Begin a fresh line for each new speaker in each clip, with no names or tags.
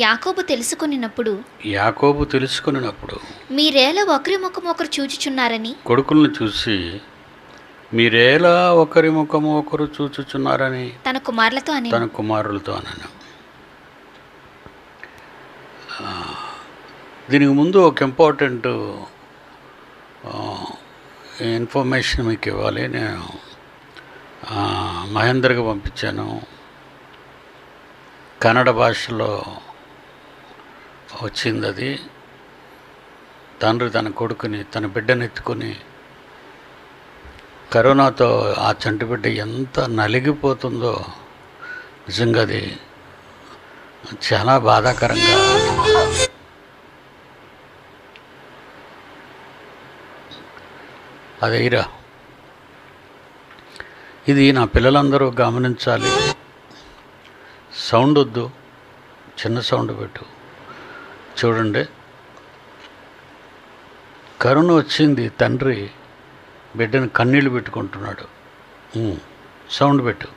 యాకోబు తెలుసుకొనినప్పుడు
యాకోబు తెలుసుకొనినప్పుడు
మీరేలా ఒకరి ముఖం ఒకరు చూచుచున్నారని
కొడుకులను చూసి మీరేలా ఒకరి ముఖము ఒకరు చూచుచున్నారని
తన కుమారులతో అని
తన కుమారులతో అన్నాను. దీనికి ముందు ఒక ఇంపార్టెంట్ ఇన్ఫర్మేషన్ మీకు ఇవ్వాలి. నేను మహేందర్కి పంపించాను. కన్నడ భాషలో వచ్చింది అది. తండ్రి తన కొడుకుని, తన బిడ్డను ఎత్తుకొని కరోనాతో ఆ చంటి బిడ్డ ఎంత నలిగిపోతుందో నిజంగా అది చాలా బాధాకరంగా. అదేరా, ఇది నా పిల్లలందరూ గమనించాలి. సౌండ్ వద్దు, చిన్న సౌండ్ పెట్టు. చూడండి, కరోనా వచ్చింది, తండ్రి బిడ్డను కన్నీళ్ళు పెట్టుకుంటున్నాడు. సౌండ్ పెట్టు.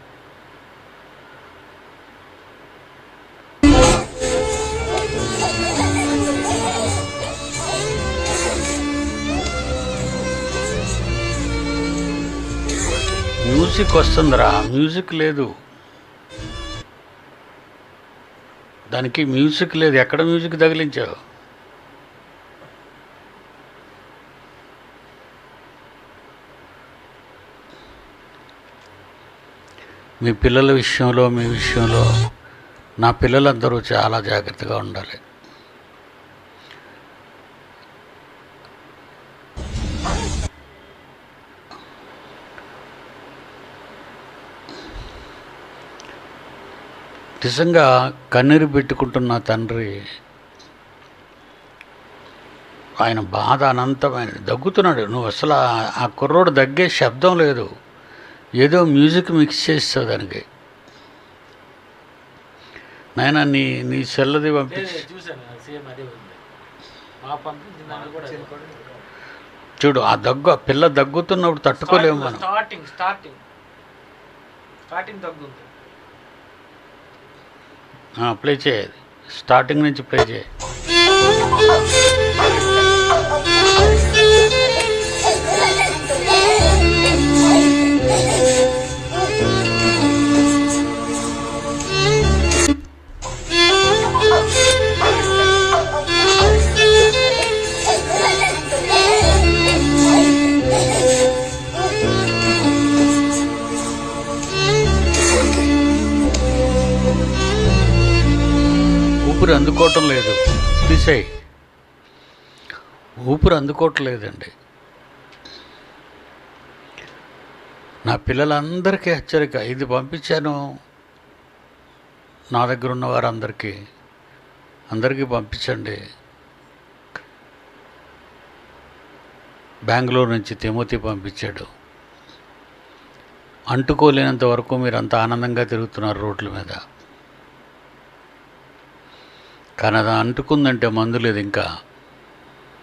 మ్యూజిక్ వస్తుందిరా, మ్యూజిక్ లేదు దానికి, మ్యూజిక్ లేదు. ఎక్కడ మ్యూజిక్ తగిలించావు? మీ పిల్లల విషయంలో, మీ విషయంలో నా పిల్లలందరూ చాలా జాగ్రత్తగా ఉండాలి. నిజంగా కన్నీరు పెట్టుకుంటున్న తండ్రి, ఆయన బాధ అనంతమైన. దగ్గుతున్నాడు. నువ్వు అసలు ఆ కుర్రోడు దగ్గే శబ్దం లేదు, ఏదో మ్యూజిక్ మిక్స్ చేస్తావు దానికి. నాయన నీ సెల్లది పంపించి చూడు. ఆ దగ్గు, పిల్ల దగ్గుతున్నప్పుడు తట్టుకోలేము మనం. ప్లే చేయాలి, స్టార్టింగ్ నుంచి ప్లే చేయాలి. ఊపిరి అందుకోవటం లేదు, తీసేయి. ఊపిరి అందుకోవటం లేదండి. నా పిల్లలందరికీ హెచ్చరిక. ఇది పంపించాను నా దగ్గర ఉన్న వారందరికీ, అందరికీ పంపించండి. బెంగళూరు నుంచి తిమోతి పంపించాడు. అంటుకోలేనంత వరకు మీరు అంత ఆనందంగా తిరుగుతున్నారు రోడ్ల మీద. కానీ అది అంటుకుందంటే మందు లేదు.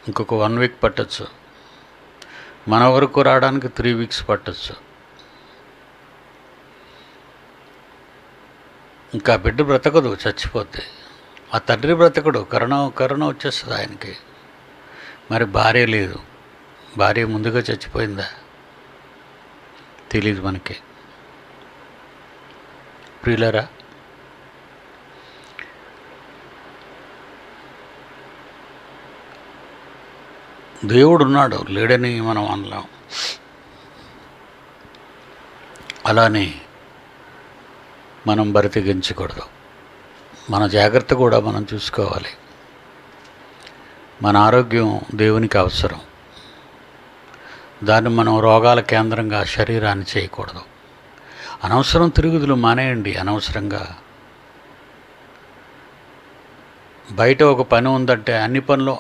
ఇంకొక 1 వీక్ పట్టచ్చు. మన వరకు రావడానికి 3 వీక్స్ పట్టచ్చు. ఇంకా బిడ్డ బ్రతకదు, చచ్చిపోతే. ఆ తండ్రి బ్రతకడు, కరోనా వచ్చేస్తుంది ఆయనకి. మరి భార్య లేదు, భార్య ముందుగా చచ్చిపోయిందా తెలీదు మనకి. ప్రియులరా, దేవుడు ఉన్నాడు, లేడని మనం అనలేం. అలానే మనం బరితెగించకూడదు. మన జాగ్రత్త కూడా మనం చూసుకోవాలి. మన ఆరోగ్యం దేవునికి అవసరం. దాన్ని మనం రోగాల కేంద్రంగా శరీరాన్ని చేయకూడదు. అనవసరం తిరుగుదులు మానేయండి. అనవసరంగా బయట ఒక పని ఉందంటే అన్ని పనులు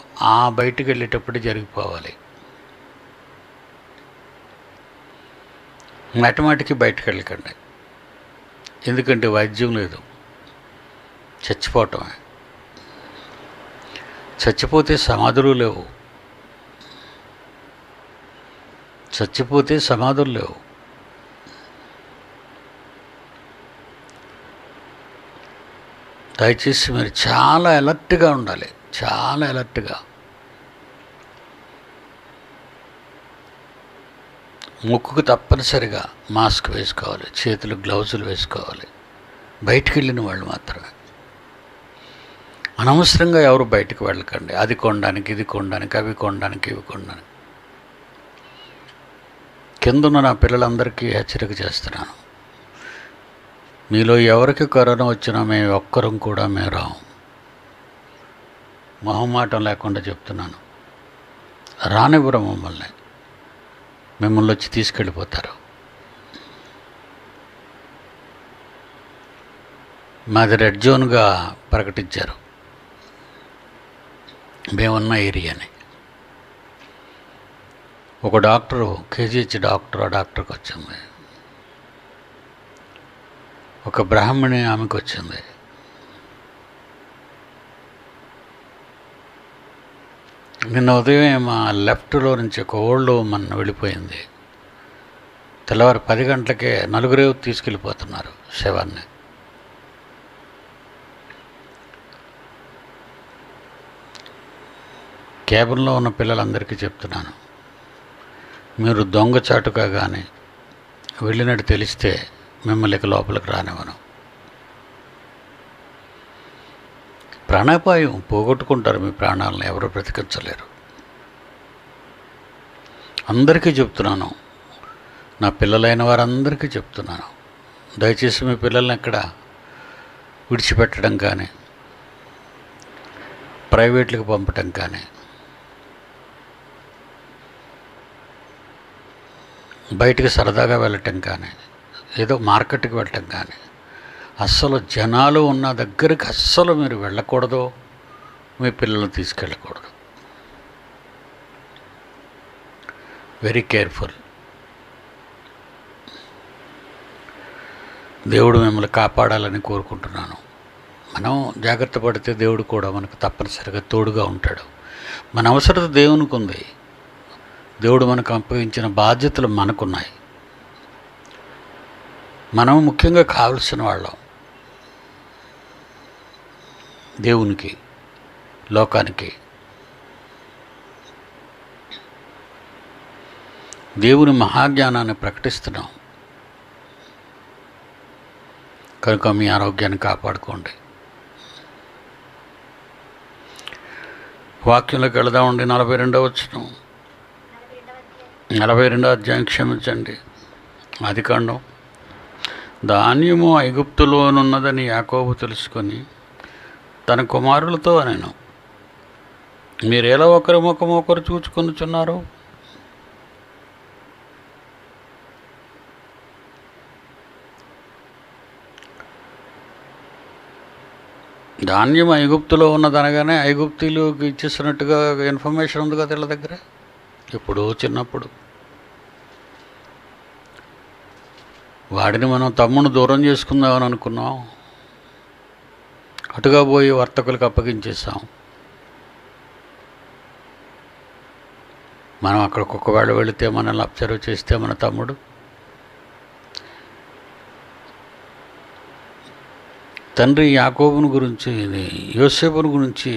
బయటికి వెళ్ళేటప్పుడు జరిగిపోవాలి. మాటిమాటికి బయటకు వెళ్ళకండి. ఎందుకంటే వైద్యం లేదు, చచ్చిపోవటమే. చచ్చిపోతే సమాధులు లేవు, చచ్చిపోతే సమాధులు లేవు. దయచేసి మీరు చాలా అలర్ట్గా ఉండాలి, చాలా అలర్ట్గా. ముక్కుకు తప్పనిసరిగా మాస్క్ వేసుకోవాలి, చేతులు గ్లౌజులు వేసుకోవాలి. బయటికి వెళ్ళిన వాళ్ళు మాత్రమే. అనవసరంగా ఎవరు బయటకు వెళ్ళకండి. అది కొనడానికి, ఇది కొనడానికి, అవి కొనడానికి, ఇవి కొనడానికి. కిందున్న నా పిల్లలందరికీ హెచ్చరిక చేస్తున్నాను. మీలో ఎవరికి కరోనా వచ్చినా మేము ఒక్కరం కూడా మేము రాము. మొహమాటం లేకుండా చెప్తున్నాను. రానివ్వరు మమ్మల్ని. మిమ్మల్ని వచ్చి తీసుకెళ్ళిపోతారు. మాది రెడ్ జోన్గా ప్రకటించారు మేమున్న ఏరియాని. ఒక డాక్టరు, కేజీహెచ్ డాక్టర్, ఆ డాక్టర్కి వచ్చింది. ఒక బ్రాహ్మణి ఆమెకు వచ్చింది. నిన్న ఉదయం మా లెఫ్ట్లో నుంచి ఒక ఓల్డ్ ఉమెన్ వెళ్ళిపోయింది. తెల్లవారు 10 గంటలకే నలుగురే తీసుకెళ్ళిపోతున్నారు శవాన్ని. క్యాబిన్లో ఉన్న పిల్లలందరికీ చెప్తున్నాను, మీరు దొంగచాటుగా కానీ వెళ్ళినట్టు తెలిస్తే మిమ్మల్ని ఇక లోపలికి రానివ్వను. ప్రాణాపాయం, పోగొట్టుకుంటారు మీ ప్రాణాలను, ఎవరు బ్రతికించలేరు. అందరికీ చెప్తున్నాను, నా పిల్లలైన వారందరికీ చెప్తున్నాను, దయచేసి మీ పిల్లల్ని ఎక్కడ విడిచిపెట్టడం కానీ, ప్రైవేట్లకు పంపటం కానీ, బయటికి సరదాగా వెళ్ళటం కానీ, ఏదో మార్కెట్కి వెళ్ళటం కానీ, అస్సలు జనాలు ఉన్న దగ్గరికి అస్సలు మీరు వెళ్ళకూడదు. మీ పిల్లల్ని తీసుకెళ్ళకూడదు. Very careful. దేవుడు మిమ్మల్ని కాపాడాలని కోరుకుంటున్నాను. మనం జాగ్రత్త పడితే దేవుడు కూడా మనకు తప్పనిసరిగా తోడుగా ఉంటాడు. మన అవసరత దేవునికి ఉంది. దేవుడు మనకు అప్పగించిన బాధ్యతలు మనకున్నాయి. మనం ముఖ్యంగా కావలసిన వాళ్ళం దేవునికి, లోకానికి. దేవుని మహాజ్ఞానాన్ని ప్రకటిస్తున్నాం కనుక మీ ఆరోగ్యాన్ని కాపాడుకోండి. వాక్యంలోకి వెళదామండి. 42వ వచనం, 42వ అధ్యాయం, క్షమించండి, ఆదికాండం. ధాన్యము ఐగుప్తులోనున్నదని యాకోబు తెలుసుకొని తన కుమారులతో అనెను, మీరెలా ఒకరి ముఖం ఒకరు చూచుకొనుచున్నారు? ధాన్యం ఐగుప్తులో ఉన్నదనగానే ఐగుప్తీయులకు ఇచ్చేసినట్టుగా ఇన్ఫర్మేషన్ ఉంది కదా వీళ్ళ దగ్గర. ఎప్పుడో చిన్నప్పుడు వాడిని మనం తమ్ముడు దూరం చేసుకుందామని అనుకున్నాం. అటుగా పోయి వర్తకులకు అప్పగించేసాం. మనం అక్కడికి ఒకవేళ వెళితే మనల్ని అబ్జర్వ్ చేస్తే మన తమ్ముడు, తండ్రి యాకోబుని గురించి, యోసేపుని గురించి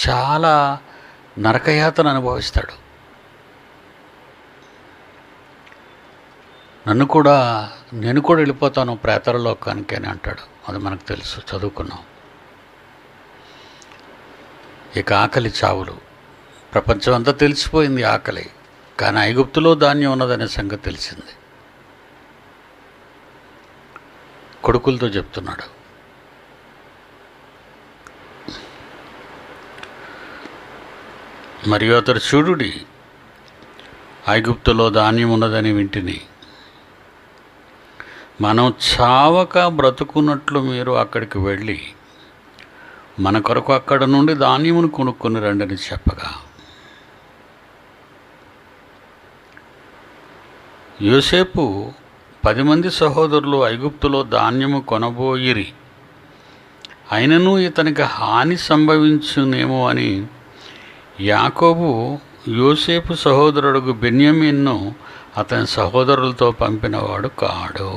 చాలా నరకయాతన అనుభవిస్తాడు. నేను కూడా వెళ్ళిపోతాను ప్రేతరలోకానికి అని అంటాడు. అది మనకు తెలుసు, చదువుకున్నాం. ఇక ఆకలి చావులు, ప్రపంచం అంతా తెలిసిపోయింది ఆకలి. కానీ ఐగుప్తులో ధాన్యం ఉన్నదనే సంగతి తెలిసింది. కొడుకులతో చెప్తున్నాడు, మరియు అతడు చూడుడి, ఐగుప్తులో ధాన్యం ఉన్నదని వింటిని, మనం చావక బ్రతుకున్నట్లు మీరు అక్కడికి వెళ్ళి మన కొరకు అక్కడ నుండి ధాన్యమును కొనుక్కొని రండని చెప్పగా, యోసేపు 10 మంది సహోదరులు ఐగుప్తులో ధాన్యము కొనబోయిరి, అయినను ఇతనికి హాని సంభవించునేమో అని యాకోబు యోసేపు సహోదరుడు బెన్యామీనును అతని సహోదరులతో పంపినవాడు కాడు.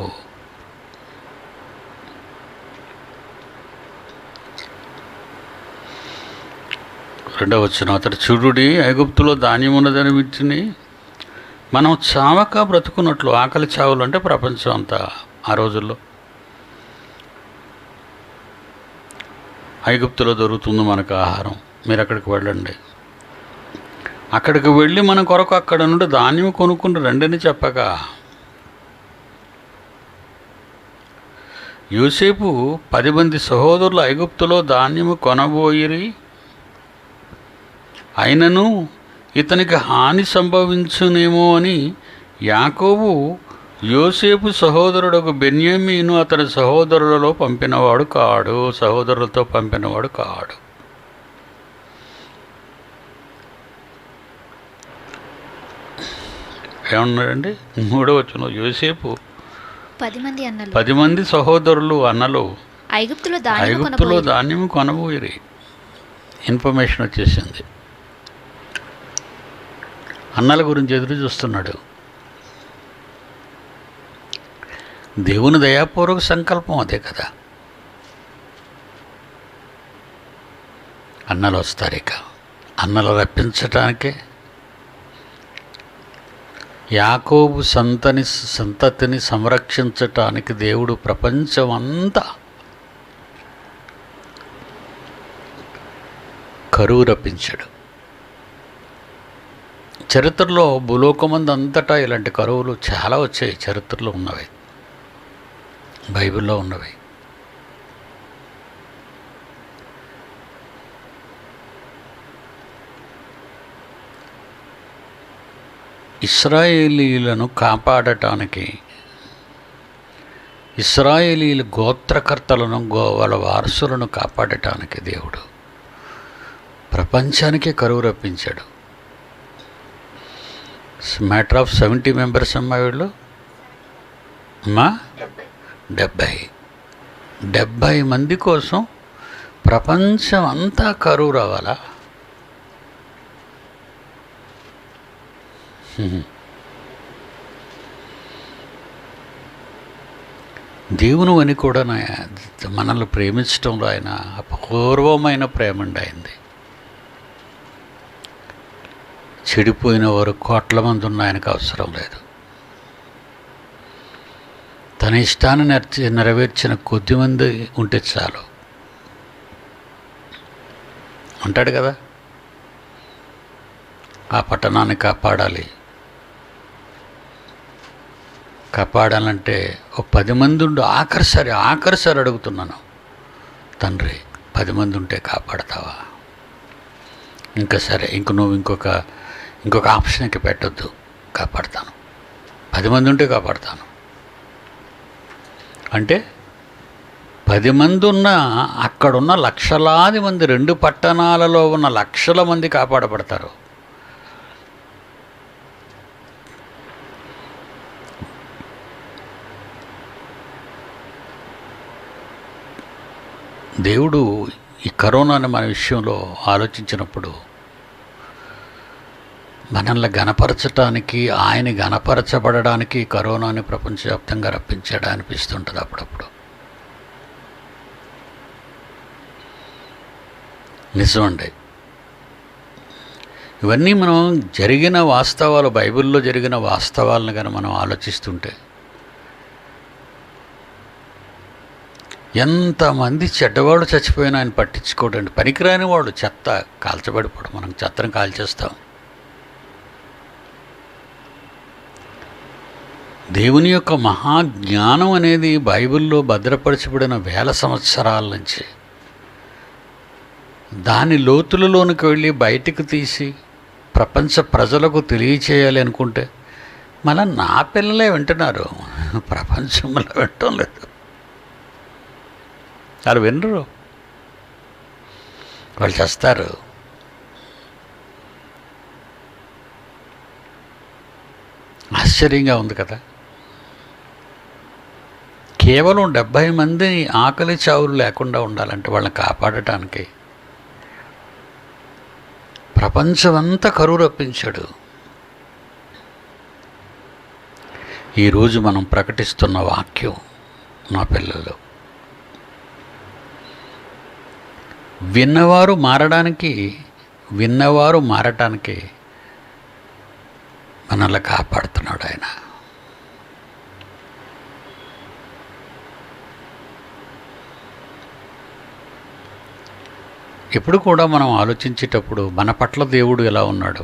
రెండవ వచనం, అతడు చూడుడి ఐగుప్తులో ధాన్యం ఉన్నదని విచ్చిని మనం చావక బ్రతుకున్నట్లు. ఆకలి చావులు అంటే ప్రపంచం అంతా ఆ రోజుల్లో. ఐగుప్తులో దొరుకుతుంది మనకు ఆహారం, మీరు అక్కడికి వెళ్ళండి, అక్కడికి వెళ్ళి మన కొరకు అక్కడ నుండి ధాన్యం కొనుక్కుని రండిని చెప్పగా, యోసేపు 10 మంది సహోదరులు ఐగుప్తులో ధాన్యము కొనబోయిరి, అయినను ఇతనికి హాని సంభవించునేమో అని యాకోబు యోసేపు సహోదరుడు బెన్యామీను అతని సహోదరులతో పంపినవాడు కాడు. ఏమన్నాడండి? 3వ వచనం, యోసేపు 10 మంది సహోదరులు అన్నలు ఐగుప్తులో ధాన్యము కొనబోయిరి. ఇన్ఫర్మేషన్ వచ్చేసింది. అన్నల గురించి ఎదురు చూస్తున్నాడు. దేవుని దయాపూర్వక సంకల్పం అదే కదా. అన్నలు వస్తారు. ఇక అన్నలు రప్పించటానికే యాకోబు సంతతిని సంరక్షించటానికి దేవుడు ప్రపంచమంతా కరువు రప్పించాడు. చరిత్రలో భూలోకమందు అంతటా ఇలాంటి కరువులు చాలా వచ్చాయి. చరిత్రలో ఉన్నవి, బైబిల్లో ఉన్నవి. ఇశ్రాయేలీలను కాపాడటానికి, ఇశ్రాయేలీల గోత్రకర్తలను వాళ్ళ వారసులను కాపాడటానికి దేవుడు ప్రపంచానికే కరువు రప్పించాడు. మ్యాటర్ ఆఫ్ 70 మెంబర్స్ అమ్మా వీళ్ళు. అమ్మా 70 మంది కోసం ప్రపంచం అంతా కరువు రావాలా? దేవుని అని కూడా మనల్ని ప్రేమించడంలో ఆయన అపూర్వమైన ప్రేమ అండి ఆయనది. చెడిపోయిన వారు కోట్ల మంది ఉన్న ఆయనకు అవసరం లేదు. తన ఇష్టాన్ని నెరవేర్చిన కొద్దిమంది ఉంటే చాలు అంటాడు కదా. ఆ పట్టణాన్ని కాపాడాలంటే ఒక 10 మంది ఉండు. ఆఖరిసారి అడుగుతున్నాను, తండ్రి 10 మంది ఉంటే కాపాడతావా? ఇంకా సరే, నువ్వు ఇంకొక ఆప్షన్కి పెట్టొద్దు, కాపాడతాను. 10 మంది ఉంటే కాపాడతాను అంటే 10 మంది ఉన్నా అక్కడున్న లక్షలాది మంది, 2 పట్టణాలలో ఉన్న లక్షల మంది కాపాడబడతారు. దేవుడు ఈ కరోనాని మన విషయంలో ఆలోచించినప్పుడు మనల్ని గణపరచటానికి, ఆయన గణపరచబడడానికి కరోనాని ప్రపంచవ్యాప్తంగా రప్పించాడా అనిపిస్తుంటుంది అప్పుడప్పుడు. నిజమండి. ఇవన్నీ మనం జరిగిన వాస్తవాలు, బైబిల్లో జరిగిన వాస్తవాలను కానీ మనం ఆలోచిస్తుంటే ఎంతమంది చెడ్డవాళ్ళు చచ్చిపోయినా ఆయన పట్టించుకోడండి. పనికిరాని వాడు చెత్త కాల్చబడిపోవడం, మనం చెత్తను కాల్చేస్తాం. దేవుని యొక్క మహాజ్ఞానం అనేది బైబిల్లో భద్రపరచబడిన వేల సంవత్సరాల నుంచి దాని లోతులలోనికి వెళ్ళి బయటికి తీసి ప్రపంచ ప్రజలకు తెలియచేయాలి అనుకుంటే మళ్ళీ నా పిల్లలే వింటున్నారు, ప్రపంచంలో వింటం లేదు. వాళ్ళు వినరు, వాళ్ళు చేస్తారు. ఆశ్చర్యంగా ఉంది కదా. కేవలం 70 మందిని ఆకలి చావులు లేకుండా ఉండాలంటే వాళ్ళని కాపాడటానికి ప్రపంచమంతా కరువు రప్పించాడు. ఈరోజు మనం ప్రకటిస్తున్న వాక్యం, నా పిల్లలు విన్నవారు మారడానికి విన్నవారు మారటానికి మనల్ని కాపాడుతున్నాడు ఆయన. ఎప్పుడు కూడా మనం ఆలోచించేటప్పుడు మన పట్ల దేవుడు ఎలా ఉన్నాడు,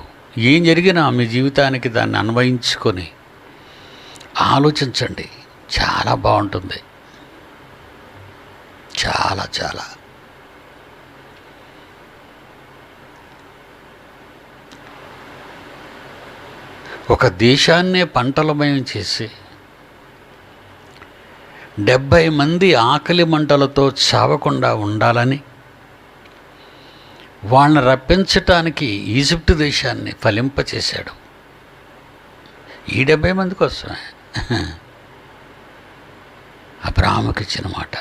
ఏం జరిగినా మీ జీవితానికి దాన్ని అన్వయించుకొని ఆలోచించండి. చాలా బాగుంటుంది. చాలా చాలా ఒక దేశాన్నే పంటలమయం చేసి 70 మంది ఆకలి మంటలతో చావకుండా ఉండాలని వాళ్ళని రప్పించటానికి ఈజిప్ట్ దేశాన్ని ఫలింపచేశాడు. ఈ 70 మంది కోసమే అబ్రాహాముకి ఇచ్చిన మాట,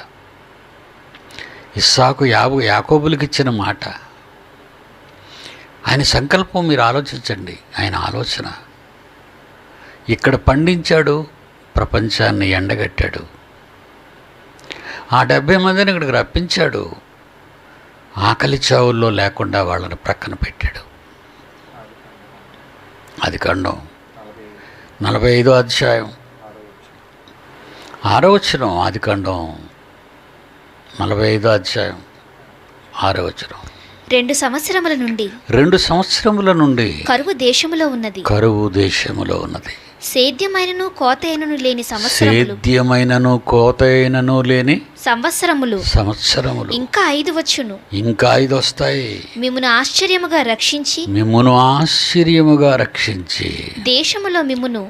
ఇస్సాకు యాకోబులకి ఇచ్చిన మాట. ఆయన సంకల్పం మీరు ఆలోచించండి. ఆయన ఆలోచన ఇక్కడ పండించాడు, ప్రపంచాన్ని ఎండగట్టాడు. ఆ 70 మందిని ఇక్కడికి రప్పించాడు, ఆకలి చావుల్లో లేకుండా వాళ్ళని ప్రక్కన పెట్టాడు. ఆదికాండం 45వ అధ్యాయం 6వ వచనం. ఆదికాండం 45వ అధ్యాయం 6వ వచనం.
2 సంవత్సరముల నుండి
2 సంవత్సరముల నుండి
కరువు దేశములో ఉన్నది.
కరువు దేశములో ఉన్నది.
సేద్యమైనను కోతైనను లేని సంవత్సరములు,
సేద్యమైనను కోతైనను లేని
సంవత్సరములు ఇంకా 5 వచ్చును.
ఇంకా 5 వస్తాయి.
మిమ్మును ఆశ్చర్యముగా రక్షించి
దేశములో మిమ్మును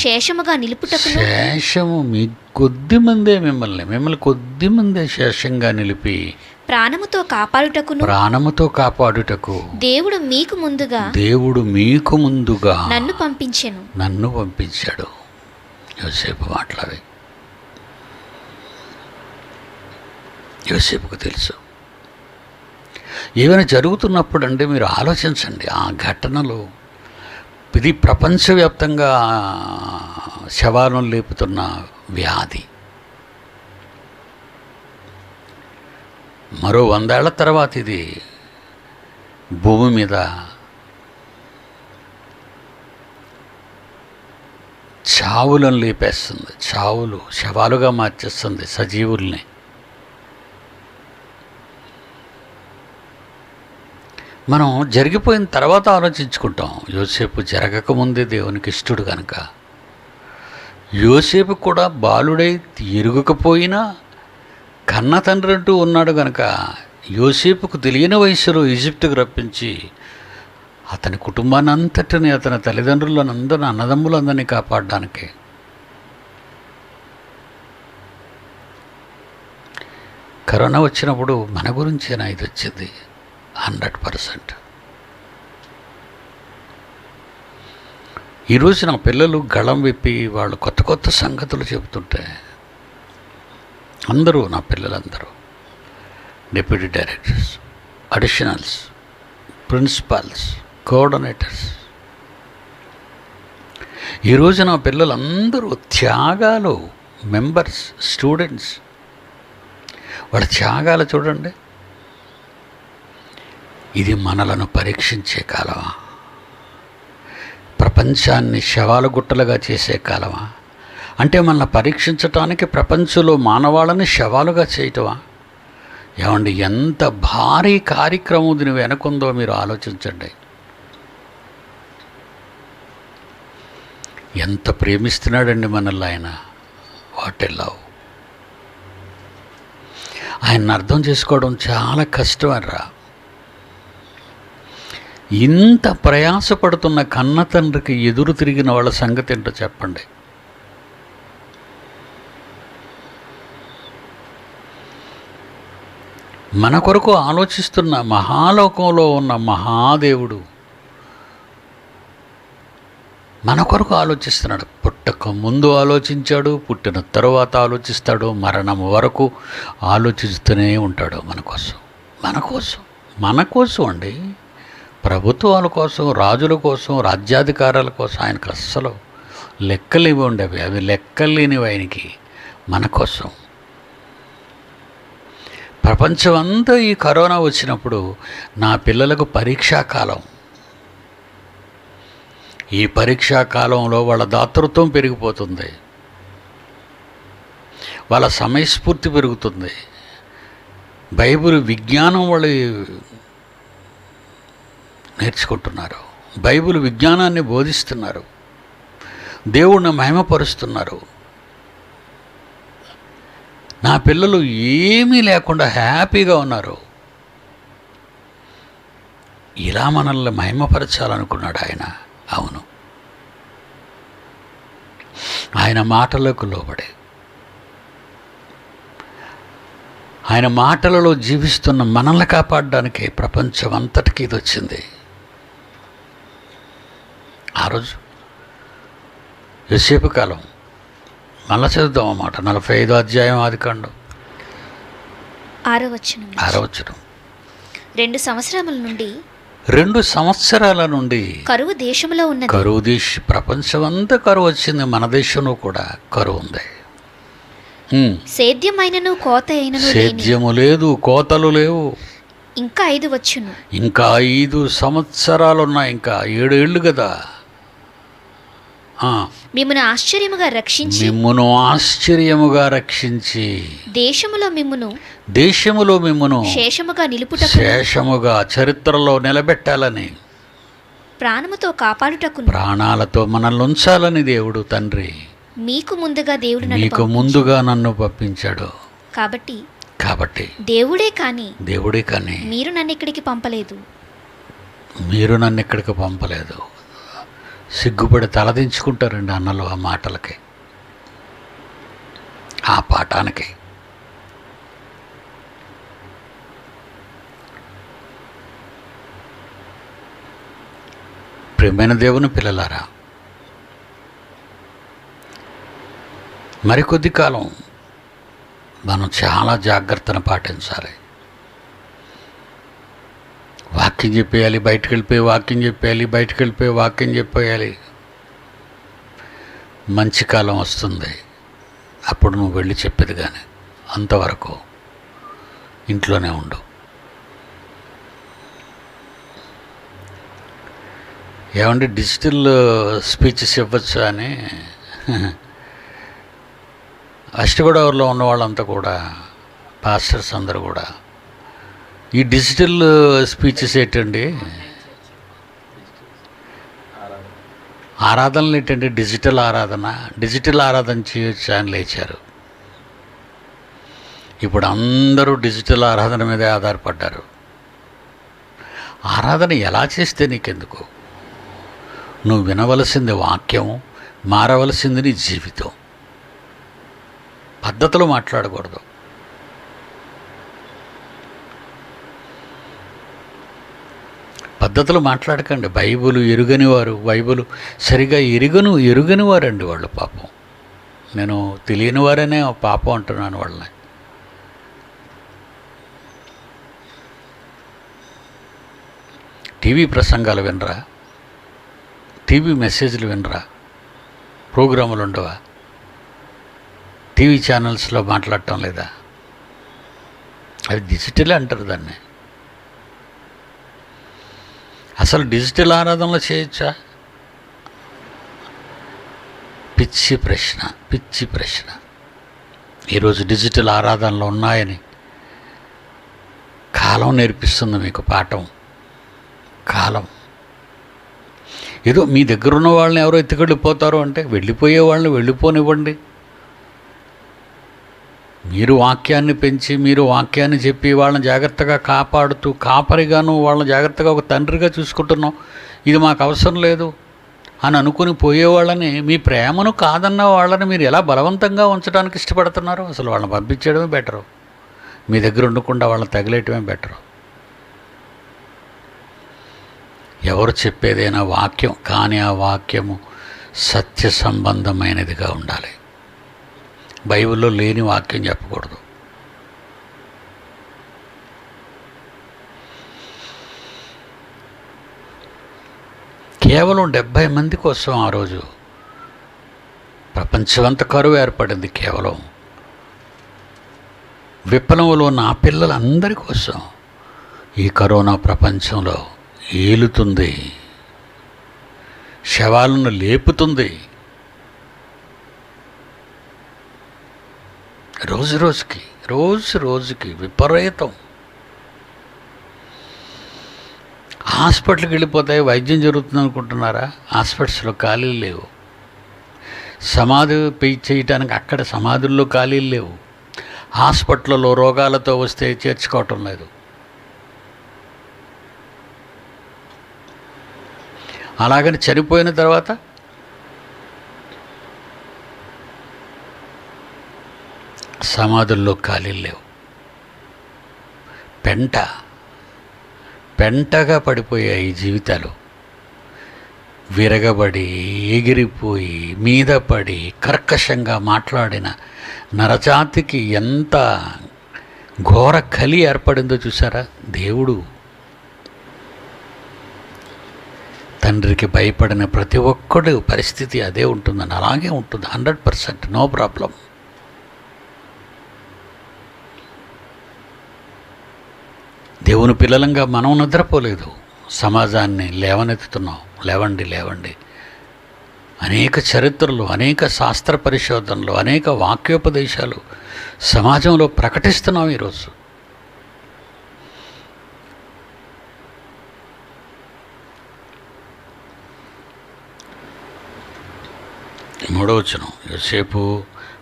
శేషముగా నిలుపుటకును,
శేషము మీ కొద్ది మిమ్మల్ని కొద్ది మందే శేషంగా నిలిపి
ప్రాణముతో
కాపాడుటకు
దేవుడు మీకు ముందుగా నన్ను పంపించాడు. యోసేపు మాట్లాడి,
యోసేపుకు తెలుసు ఏమైనా జరుగుతున్నప్పుడు అంటే మీరు ఆలోచించండి. ఆ ఘటనలు ఇది ప్రపంచవ్యాప్తంగా శవాలను లేపుతున్న వ్యాధి. మరో 100 ఏళ్ల తర్వాత ఇది భూమి మీద చావులను లేపేస్తుంది. శవాలుగా మార్చేస్తుంది సజీవుల్ని. మనం జరిగిపోయిన తర్వాత ఆలోచించుకుంటాం. యోసేపు జరగకముందే దేవునికి ఇష్టడు కనుక, యోసేపు కూడా బాలుడై ఎరుగకపోయినా కన్న తండ్రి అంటూ ఉన్నాడు కనుక యోసేపుకు తెలియని వయసులో ఈజిప్టుకు రప్పించి అతని కుటుంబాన్ని అంతటిని, అతని తల్లిదండ్రులందరినీ, అన్నదమ్ములందరినీ కాపాడడానికి కరోనా వచ్చినప్పుడు మన గురించేనా ఇది వచ్చింది? 100%. ఈరోజు నా పిల్లలు గళం విప్పి వాళ్ళు కొత్త కొత్త సంగతులు చెబుతుంటే అందరూ, నా పిల్లలందరూ deputy directors, additionals, principals, coordinators, ఈరోజు నా పిల్లలందరూ త్యాగాలు, మెంబర్స్, స్టూడెంట్స్, వాళ్ళ త్యాగాలు చూడండి. ఇది మనలను పరీక్షించే కాలమా? ప్రపంచాన్ని శవాల గుట్టలుగా చేసే కాలమా? అంటే మనల్ని పరీక్షించటానికి ప్రపంచంలో మానవాళిని శవాలుగా చేయటమా? ఏమండి, ఎంత భారీ కార్యక్రమం దీని వెనకుందో మీరు ఆలోచించండి. ఎంత ప్రేమిస్తున్నాడండి మనల్ని ఆయన. What a love. ఆయన్ని అర్థం చేసుకోవడం చాలా కష్టమరా. ఇంత ప్రయాసపడుతున్న కన్న తండ్రికి ఎదురు తిరిగిన వాళ్ళ సంగతి ఏంటో చెప్పండి. మన కొరకు ఆలోచిస్తున్న మహాలోకంలో ఉన్న మహాదేవుడు మన కొరకు ఆలోచిస్తున్నాడు. పుట్టక ముందు ఆలోచించాడు, పుట్టిన తరువాత ఆలోచిస్తాడు, మరణం వరకు ఆలోచిస్తూనే ఉంటాడు మన కోసం అండి. ప్రభుత్వాల కోసం, రాజుల కోసం, రాజ్యాధికారాల కోసం ఆయనకు అస్సలు లెక్కలేవి ఉండేవి. అవి లెక్కలేనివి ఆయనకి. మన కోసం ప్రపంచం అంతా ఈ కరోనా వచ్చినప్పుడు నా పిల్లలకు పరీక్షాకాలం. ఈ పరీక్షాకాలంలో వాళ్ళ దాతృత్వం పెరిగిపోతుంది, వాళ్ళ సమయస్ఫూర్తి పెరుగుతుంది, బైబిల్ విజ్ఞానం వాళ్ళు నేర్చుకుంటున్నారు, బైబిల్ విజ్ఞానాన్ని బోధిస్తున్నారు, దేవుణ్ణి మహిమపరుస్తున్నారు. నా పిల్లలు ఏమీ లేకుండా హ్యాపీగా ఉన్నారు. ఇలా మనల్ని మహిమపరచాలనుకున్నాడు ఆయన. అవును, ఆయన మాటలకు లోబడి, ఆయన మాటలలో జీవిస్తున్న మనల్ని కాపాడడానికి ప్రపంచం అంతటికీ ఇది వచ్చింది. ఆ రోజు యోసేపు కాలం మళ్ళా చదువుదాం అన్నమాట. 45వ అధ్యాయం ఆదికాండం
6వ వచనం.
6వ వచనం.
2 సంవత్సరముల నుండి
2 సంవత్సరాల నుండి
కరువు దేశంలో ఉన్నది.
కరువు ప్రపంచం అంతా కరువు వచ్చింది. మన దేశంలో కూడా కరువు ఉంది.
సేద్యమైనను కోత అయినను
సేద్యము లేదు, కోతలు లేవు.
ఇంకా 5 వచ్చును.
ఇంకా 5 సంవత్సరాలు ఉన్నాయి. ఇంకా 7 ఏళ్ళు కదా.
మిమ్మును ఆశ్చర్యముగా రక్షించి,
మిమ్మును ఆశ్చర్యముగా రక్షించి, దేశములో మిమ్మును
శేషముగా నిలుపుటకు,
శేషముగా చరిత్రలో నిలబెట్టాలని,
ప్రాణముతో కాపాడుటకు,
ప్రాణాలతో మనల్ని ఉంచాలని దేవుడు తండ్రి
మీకు ముందుగా నన్ను
పంపించాడు. కాబట్టి
దేవుడే కానీ
మీరు
నన్ను ఇక్కడికి
పంపలేదు. సిగ్గుపడి తలదించుకుంటారండి అన్నలు ఆ మాటలకి, ఆ పాఠానికి. ప్రియమైన దేవుని పిల్లలారా, మరికొద్ది కాలం మనం చాలా జాగ్రత్తను పాటించాలి. వాక్యం చెప్పేయాలి, బయటకు వెళ్ళిపోయి వాక్యం చెప్పేయాలి, బయటకు వెళ్ళిపోయి వాక్యం చెప్పేయాలి. మంచి కాలం వస్తుంది, అప్పుడు నువ్వు వెళ్ళి చెప్పేది. కానీ అంతవరకు ఇంట్లోనే ఉండు. ఏమంటే డిజిటల్ స్పీచెస్ ఇవ్వచ్చు అని వెస్ట్ గోదావరిలో ఉన్న వాళ్ళంతా కూడా, పాస్టర్స్ అందరూ కూడా, ఈ డిజిటల్ స్పీచెస్ ఏంటండి, ఆరాధనలు ఏంటంటే డిజిటల్ ఆరాధన చేయొచ్చా అని లేచారు. ఇప్పుడు అందరూ డిజిటల్ ఆరాధన మీదే ఆధారపడ్డారు. ఆరాధన ఎలా చేస్తే నీకెందుకు? నువ్వు వినవలసింది వాక్యం, మారవలసింది నీ జీవితం. పద్ధతులు మాట్లాడకూడదు. పద్ధతులు మాట్లాడకండి. బైబిల్ ఎరుగని వారు, బైబిల్ సరిగా ఎరుగని వారండి వాళ్ళు. పాపం, నేను తెలియని వారనే పాపం అంటున్నాను వాళ్ళని. టీవీ ప్రసంగాలు వినరా? టీవీ మెసేజ్లు వినరా? ప్రోగ్రాములు ఉండవా? టీవీ ఛానల్స్లో మాట్లాడటం లేదా? అది డిజిటల్ అంటారు దాన్ని. అసలు డిజిటల్ ఆరాధనలు చేయొచ్చా? పిచ్చి ప్రశ్న. ఈరోజు డిజిటల్ ఆరాధనలు ఉన్నాయని కాలం నేర్పిస్తుంది మీకు పాఠం. కాలం ఏదో మీ దగ్గర ఉన్న వాళ్ళని ఎవరో ఎత్తుకెళ్ళిపోతారో అంటే వెళ్ళిపోయే వాళ్ళని వెళ్ళిపోనివ్వండి. మీరు వాక్యాన్ని పెంచి, మీరు వాక్యాన్ని చెప్పి వాళ్ళని జాగ్రత్తగా కాపాడుతూ, కాపరిగాను వాళ్ళని జాగ్రత్తగా ఒక తండ్రిగా చూసుకుంటున్నాం, ఇది మాకు అవసరం లేదు అని అనుకుని పోయేవాళ్ళని, మీ ప్రేమను కాదన్న వాళ్ళని మీరు ఎలా బలవంతంగా ఉంచడానికి ఇష్టపడుతున్నారు? అసలు వాళ్ళని పంపించేయడమే బెటరు. మీ దగ్గర ఉండకుండా వాళ్ళని తగిలేయటమే బెటరు. ఎవరు చెప్పేదైనా వాక్యం, కానీ ఆ వాక్యము సత్య సంబంధమైనదిగా ఉండాలి. బైబిల్లో లేని వాక్యం చెప్పకూడదు. కేవలం 70 మంది కోసం ఆ రోజు ప్రపంచమంతా కరువు ఏర్పడింది. కేవలం విప్లవంలో నా పిల్లలందరి కోసం ఈ కరోనా ప్రపంచంలో ఏలుతుంది, శవాలను లేపుతుంది. రోజు రోజుకి విపరీతం. హాస్పిటల్కి వెళ్ళిపోతాయి, వైద్యం జరుగుతుంది అనుకుంటున్నారా? హాస్పిటల్స్లో ఖాళీలు లేవు. సమాధి చేయటానికి అక్కడ సమాధుల్లో ఖాళీలు లేవు. హాస్పిటల్లో రోగాలతో వస్తే చేర్చుకోవటం లేదు. అలాగని చనిపోయిన తర్వాత సమాధుల్లో ఖాళీలు లేవు. పెంటగా పడిపోయాయి జీవితాలు. విరగబడి, ఎగిరిపోయి, మీద పడి, కర్కశంగా మాట్లాడిన నరజాతికి ఎంత ఘోర కలి ఏర్పడిందో చూసారా? దేవుడు తండ్రికి భయపడిన ప్రతి ఒక్కడు పరిస్థితి అదే ఉంటుందని, అలాగే ఉంటుంది. 100%, నో ప్రాబ్లం. దేవుని పిల్లలంగా మనం నిద్రపోలేదు, సమాజాన్ని లేవనెత్తుతున్నాం. లేవండి. అనేక చరిత్రలు, అనేక శాస్త్ర పరిశోధనలు, అనేక వాక్యోపదేశాలు సమాజంలో ప్రకటిస్తున్నాం ఈరోజు. మూడవ వచనం, యోసేపు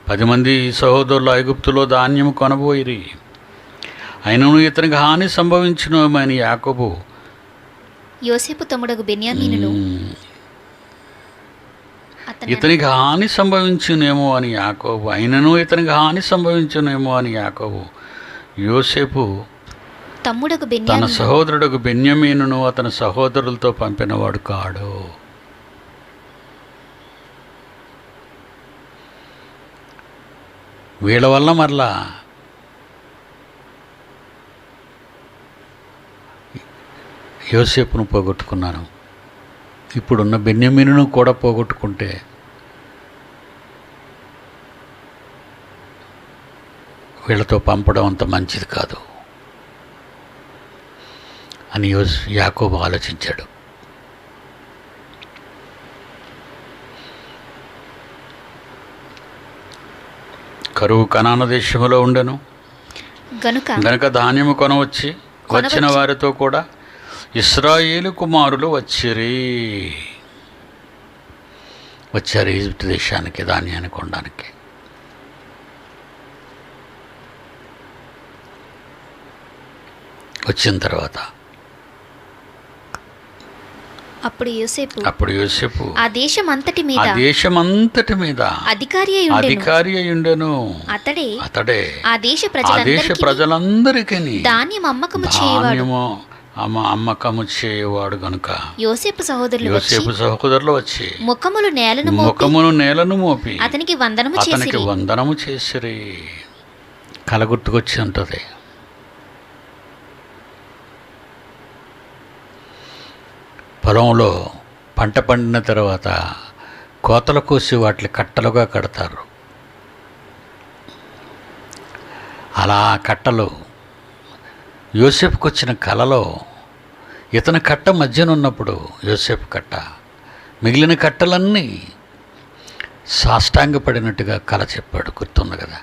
10 మంది సహోదరులు ఐగుప్తులో ధాన్యము కొనబోయిరి, అయినను ఇతనికి హాని సంభవించునేమని యాకోబు
యోసేపు తమ్ముడగు బెన్యామీనును
ఇతనికి హాని సంభవించునేమో అని యాకోబు, అయినను ఇతనికి హాని సంభవించునేమో అని యాకోబు యోసేపు
తమ్ముడగు
తన
బెన్యామీను
సహోదరుడకు బెన్యామీనును అతని సహోదరులతో పంపినవాడు కాడు. వీళ్ళ వల్ల మరలా యోసేపును పోగొట్టుకున్నాను. ఇప్పుడున్న బెన్యామీనును కూడా పోగొట్టుకుంటే వీళ్ళతో పంపడం అంత మంచిది కాదు అని యాకోబు ఆలోచించాడు. కరువు కనాన దేశంలో ఉండెను గనుక ధాన్యము వచ్చిన వారితో కూడా ఇశ్రాయేలు కుమారులు వచ్చారు ఈజిప్ట్ దేశానికి ధాన్యాన్ని కొనడానికి. వచ్చిన తర్వాత
అప్పుడు
యోసేపు
ఆ దేశమంతటి
మీద
అధికారి అయ్యుండెను. అతడే ఆ దేశ
ప్రజలందరికీ
ధాన్యం
అమ్మకము చేయవాడు గనుక
యోసేపు
సహోదరులు వచ్చి
ముఖములు నేలను మోపి
అతనికి వందనము చేసిరి. కల గుర్తుకొచ్చి ఉంటుంది. పొలంలో పంట పండిన తర్వాత కోతలు కోసి వాటిని కట్టలుగా కడతారు. అలా కట్టలు యోసేపుకి వచ్చిన కలలో ఇతని కట్ట మధ్యనున్నప్పుడు యోసేపు కట్ట, మిగిలిన కట్టలన్నీ సాష్టాంగపడినట్టుగా కల చెప్పాడు. గుర్తుంది కదా?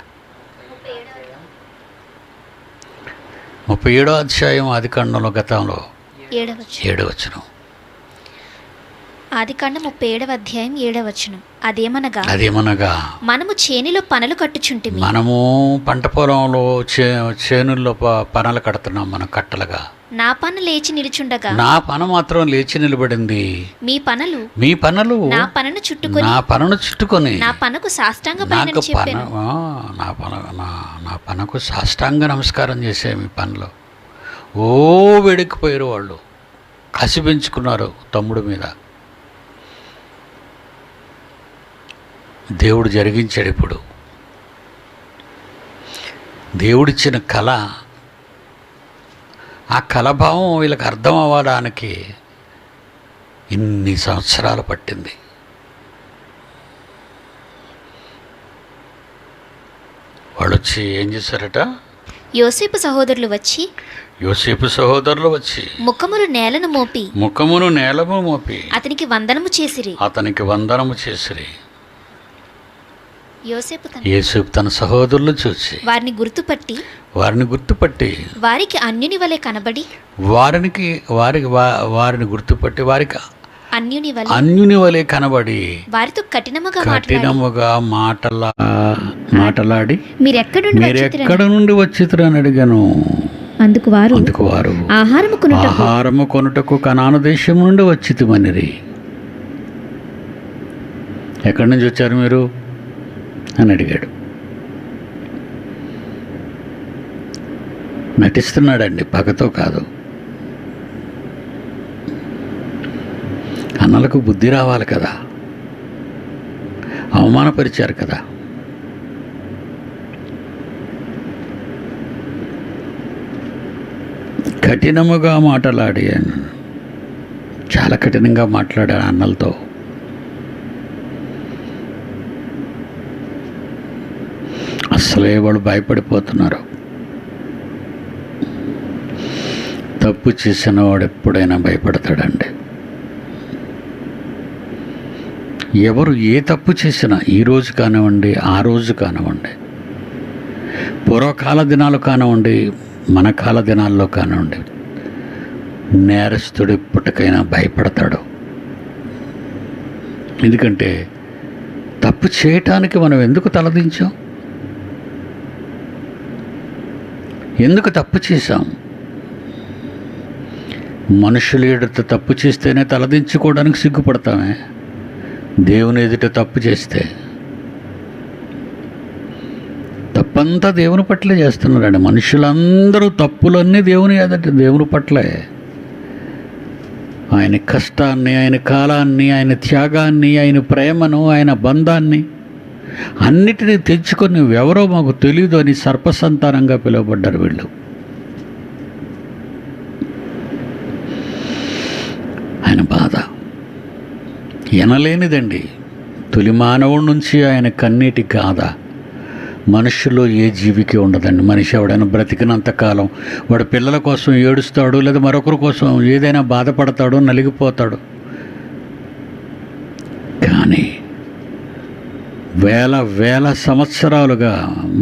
37వ అధ్యాయం ఆదికాండంలో గతంలో 7వ వచనం.
ఆదికాండం 37వ అధ్యాయం 7వ వచనం. అదేమనగా
మనము
చేనులో పనులు కట్టుచుంటిమి.
మనము పంట పొలంలో చేనుల్లో పనులు కడుతున్నాం. మనం కట్టలుగా
నా పను లేచి నిలుచుండగా
నా పను మాత్రం లేచి నిలబడింది.
మీ పనులు నా పనును చుట్టుకొని నా పనుకు
సాష్టాంగ నమస్కారం చేసే మీ పనులు వేడెక్కిపోయారు. వాళ్ళు కసి పెంచుకున్నారు తమ్ముడు మీద. దేవుడు జరిగించాడు. ఇప్పుడు దేవుడిచ్చిన కళ, ఆ కళాభావం వీళ్ళకి అర్థం అవ్వడానికి ఇన్ని సంవత్సరాలు పట్టింది. వాళ్ళు వచ్చి ఏం చేశారట?
యోసేపు సహోదరులు వచ్చి ముఖమును నేలను మోపి అతనికి వందనము చేసిరి.
యోసేపు తన సహోదరులు చూసి
వారిని గుర్తుపట్టి వారికి అన్యుని వలె కనబడి వారితో కఠినముగా
మాటలాడి మీరెక్కడ నుండి వచ్చితురు అని అడిగాను.
అందుకు వారు
ఆహారము కొనుటకు కనాను దేశం నుండి వచ్చితిమనిరి. ఎక్కడి నుంచి వచ్చారు మీరు అని అడిగాడు. నటిస్తున్నాడండి, పగతో కాదు. అన్నలకు బుద్ధి రావాలి కదా, అవమానపరిచారు కదా. కఠినముగా మాటలాడి, చాలా కఠినంగా మాట్లాడాడు అన్నలతో. అసలే వాళ్ళు భయపడిపోతున్నారు. తప్పు చేసిన వాడు ఎప్పుడైనా భయపడతాడండి. ఎవరు ఏ తప్పు చేసినా, ఈ రోజు కానివ్వండి, ఆ రోజు కానివ్వండి, పూర్వకాల దినాలు కానివ్వండి, మన కాల దినాల్లో కానివ్వండి, నేరస్తుడు ఇప్పటికైనా భయపడతాడు. ఎందుకంటే తప్పు చేయటానికి మనం ఎందుకు తలదించాం? ఎందుకు తప్పు చేశాం? మనుషుల ఎదుట తప్పు చేస్తేనే తలదించుకోవడానికి సిగ్గుపడతామే. దేవుని ఎదుట తప్పు చేస్తే తప్పంతా దేవుని పట్లే చేస్తున్నారండి. మనుషులందరూ తప్పులన్నీ దేవుని పట్లే. ఆయన కష్టాన్ని, ఆయన కాలాన్ని, ఆయన త్యాగాన్ని, ఆయన ప్రేమను, ఆయన బంధాన్ని అన్నిటినీ తెచ్చుకొని ఎవరో మాకు తెలియదు అని సర్పసంతానంగా పిలువబడ్డారు వీళ్ళు. ఆయన బాధ ఎనలేనిదండి. తొలి మానవుడి నుంచి ఆయన కన్నీటి గాథ మనుషుల్లో ఏ జీవికి ఉండదండి. మనిషి ఎవడైనా బ్రతికినంతకాలం వాడు పిల్లల కోసం ఏడుస్తాడు, లేదా మరొకరి కోసం ఏదైనా బాధపడతాడు, నలిగిపోతాడు. కానీ వేల సంవత్సరాలుగా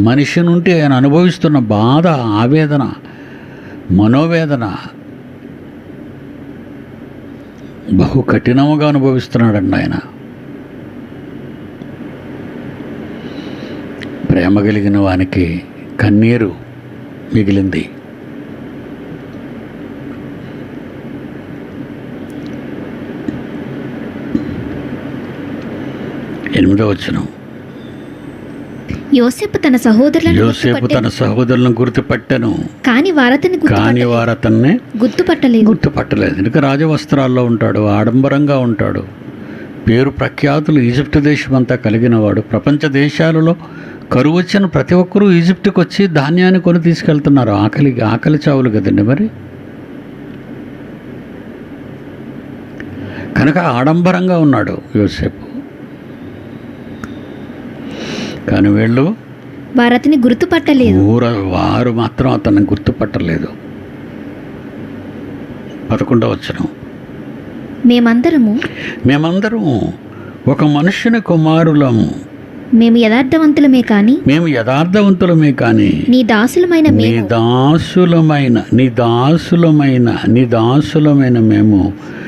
మనిషి నుండి ఆయన అనుభవిస్తున్న బాధ, ఆవేదన, మనోవేదన బహు కఠినముగా అనుభవిస్తున్నాడండి ఆయన. ప్రేమ కలిగిన వానికి కన్నీరు మిగిలింది. ఎనిమిదవ వచనం.
యోసేపు తన
సహోదరులను గుర్తుపట్టెను,
కానీ వారతన్ని
గుర్తుపట్టలేదు. ఎందుకంటే రాజవస్త్రాల్లో ఉంటాడు, ఆడంబరంగా ఉంటాడు, పేరు ప్రఖ్యాతులు ఈజిప్టు దేశం అంతా కలిగిన వాడు. ప్రపంచ దేశాలలో కరువు వచ్చిన ప్రతి ఒక్కరూ ఈజిప్టుకి వచ్చి ధాన్యాన్ని కొని తీసుకెళ్తున్నారు. ఆకలి చావులు కదండి మరి. కనుక ఆడంబరంగా ఉన్నాడు యోసేపు. కానీ వీళ్ళు
వారతని గుర్తుపట్టలేదు.
వారు మాత్రం అతన్ని గుర్తుపట్టలేదు. 11వ వచనం. మేమందరము ఒక మనుష్యుని కుమారులము,
మేము యథార్థవంతులమే
కానీ
నీ
దాసులమైన మేము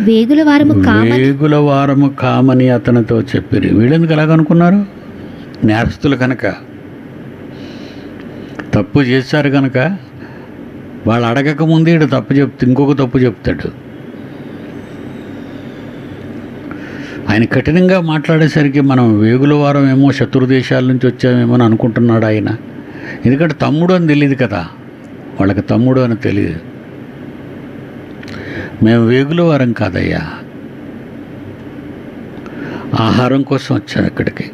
వేగుల
వారము కామని అతనితో చెప్పిరి. వీళ్ళెందుకు ఎలాగనుకున్నారు? నేరస్తులు కనుక, తప్పు చేశారు కనుక. వాళ్ళు అడగక ముందు ఈడు ఇంకొక తప్పు చెప్తాడు. ఆయన కఠినంగా మాట్లాడేసరికి మనం వేగుల వారం ఏమో శత్రు దేశాల నుంచి వచ్చామేమో అని అనుకుంటున్నాడు ఆయన. ఎందుకంటే తమ్ముడు అని తెలియదు కదా వాళ్ళకి, తమ్ముడు అని తెలియదు. మేము వేగుల వారం కాదయ్యా, ఆహారం కోసం వచ్చాం ఇక్కడికి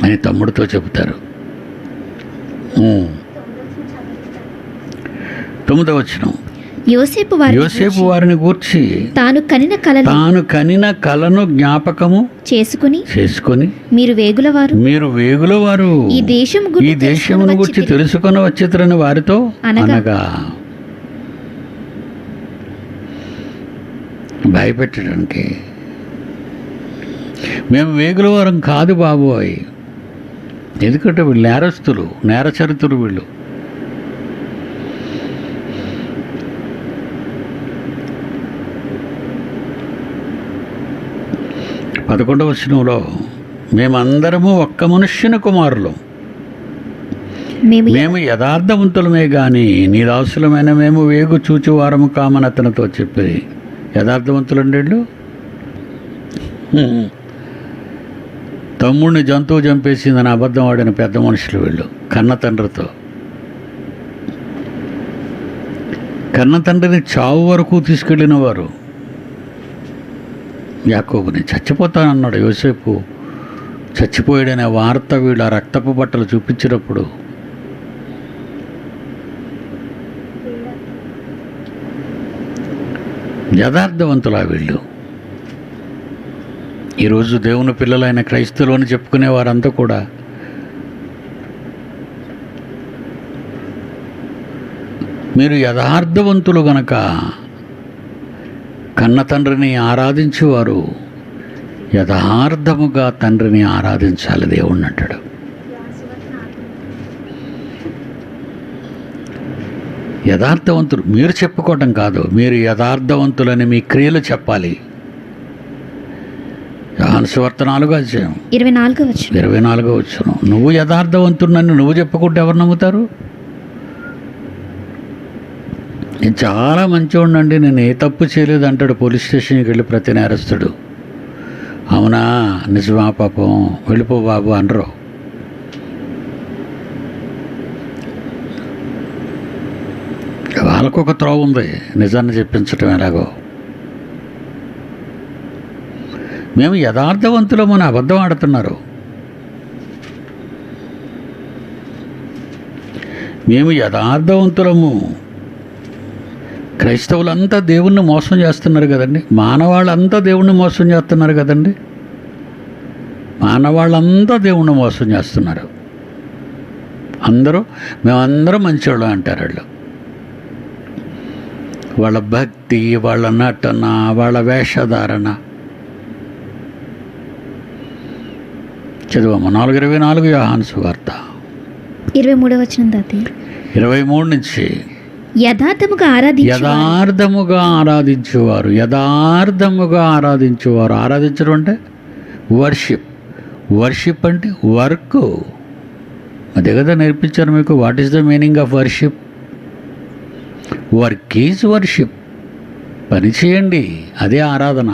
అని తమ్ముడితో చెబుతారు. 9వ వచనం. యోసేపు వారిని గూర్చి
తాను కనిన కలను జ్ఞాపకము చేసుకుని మీరు వేగుల వారు ఈ దేశమును
గురించి తెలుసుకొని వచ్చేతరని వారితో అనగా భయపెట్టడానికి. మేము వేగుల వారం కాదు బాబోయ్, ఎందుకంటే వీళ్ళు నేరస్తులు, నేరచరితులు వీళ్ళు. పదకొండవ వచనంలో మేమందరము ఒక్క మనుష్యుని కుమారులు, మేము యథార్థవంతులమే గాని నీ దాసులమైన మేము వేగు చూచువారము కామని అతనితో చెప్పి. యథార్థవంతులు అండి, తమ్ముడిని జంతువు చంపేసిందని అబద్ధం ఆడిన పెద్ద మనుషులు వీళ్ళు. కన్న తండ్రిని చావు వరకు తీసుకెళ్ళిన వారు. యాకోబుని చచ్చిపోతానన్నాడు యోసేపు, చచ్చిపోయాడనే వార్త వీళ్ళు ఆ రక్తపు బట్టలు చూపించినప్పుడు యథార్థవంతులా వీళ్ళు. ఈరోజు దేవుని పిల్లలైన క్రైస్తవులు అని చెప్పుకునే వారంతా కూడా మీరు యథార్థవంతులు గనక కన్న తండ్రిని ఆరాధించేవారు యథార్థముగా తండ్రిని ఆరాధించాలి దేవుణ్ణి అంటాడు. యథార్థవంతులు మీరు చెప్పుకోవటం కాదు, మీరు యథార్థవంతులని మీ క్రియలు చెప్పాలి. యోహాను సువార్త 4వ అధ్యాయం 24వ వచనం. నువ్వు యథార్థవంతుడినని నువ్వు చెప్పుకుంటే ఎవరు నమ్ముతారు? నేను చాలా మంచివాడినండి, నేను ఏ తప్పు చేయలేదు అంటాడు పోలీస్ స్టేషన్కి వెళ్ళి ప్రతి నేరస్తుడు. అవునా, నిజమా, పాపం వెళ్ళిపో బాబు అనరు. వాళ్ళకు ఒక త్రోవ ఉంది నిజాన్ని చెప్పించటం ఎలాగో. మేము యథార్థవంతులమని అబద్ధం ఆడుతున్నారు. మేము యథార్థవంతులము. క్రైస్తవులంతా దేవుణ్ణి మోసం చేస్తున్నారు కదండి, మానవాళ్ళంతా దేవుణ్ణి మోసం చేస్తున్నారు కదండి, మానవాళ్ళంతా దేవుణ్ణి మోసం చేస్తున్నారు. మేమందరం మంచివాళ్ళం అంటారు వాళ్ళు. వాళ్ళ భక్తి, వాళ్ళ నటన, వాళ్ళ వేషధారణ. చదువమ్మ 4:24 యోహాను సువార్త
23వ వచనం దాటి
23 నుంచి.
యథార్థముగా
ఆరాధించేవారు. ఆరాధించడం అంటే వర్షిప్ అంటే వర్క్. అదే కదా నేర్పించారు మీకు. What is the meaning of worship? Work is worship. పని చేయండి, అదే ఆరాధన.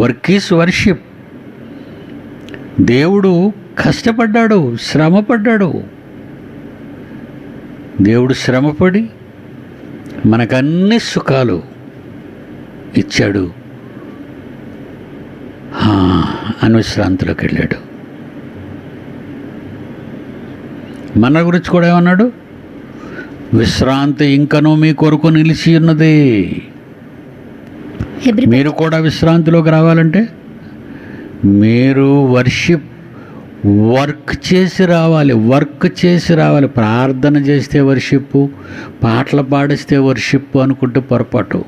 Work is worship. దేవుడు కష్టపడ్డాడు, శ్రమపడ్డాడు. దేవుడు శ్రమపడి మనకన్ని సుఖాలు ఇచ్చాడు. అనుశ్రాంతిలోకి వెళ్ళాడు. మన గురించి కూడా ఏమన్నాడు? విశ్రాంతి ఇంకనూ మీ కొరకు నిలిచి ఉన్నది. మీరు కూడా విశ్రాంతిలోకి రావాలంటే మీరు వర్క్ చేసి రావాలి. ప్రార్థన చేస్తే వర్షిప్, పాటలు పాడిస్తే వర్షిప్ అనుకుంటే పొరపాటు.